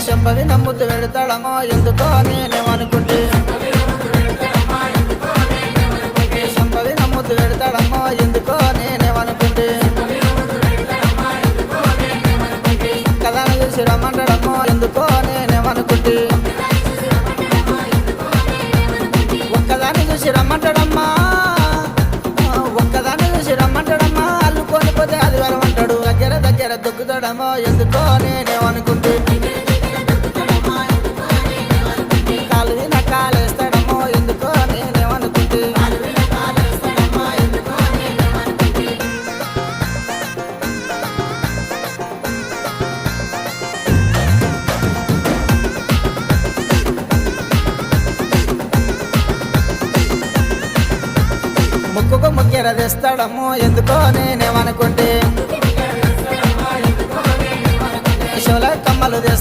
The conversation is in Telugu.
శంభవి నమ్ముతూ పెడతాడమ్మో ఎందుకో నేనేమనుకుంటే శంభవి నమ్ముతూ పెడతాడమ్మో ఎందుకో నేనేమనుకుంటే ఒక్కదాన్ని చూసి రమ్మంటాడమ్మో ఎందుకో నేనేమనుకుంటే ఒక్కదాన్ని చూసి రమ్మంటాడమ్మా ఒక్కదాన్ని చూసి రమ్మంటాడమ్మా అల్లుకొని పోతే అది వరమంటాడు దగ్గర దగ్గర దొక్కుతాడమ్మో ఎందుకో నేనేమనుకుంటే కాలు విన కాలేస్తాడమ్మో ఎందుకో నేనేమనుకుంటే ముక్కుకు ముక్కెర తెస్తాడమ్మో ఎందుకో నేనేమనుకుంటే కమ్మలు తెస్తా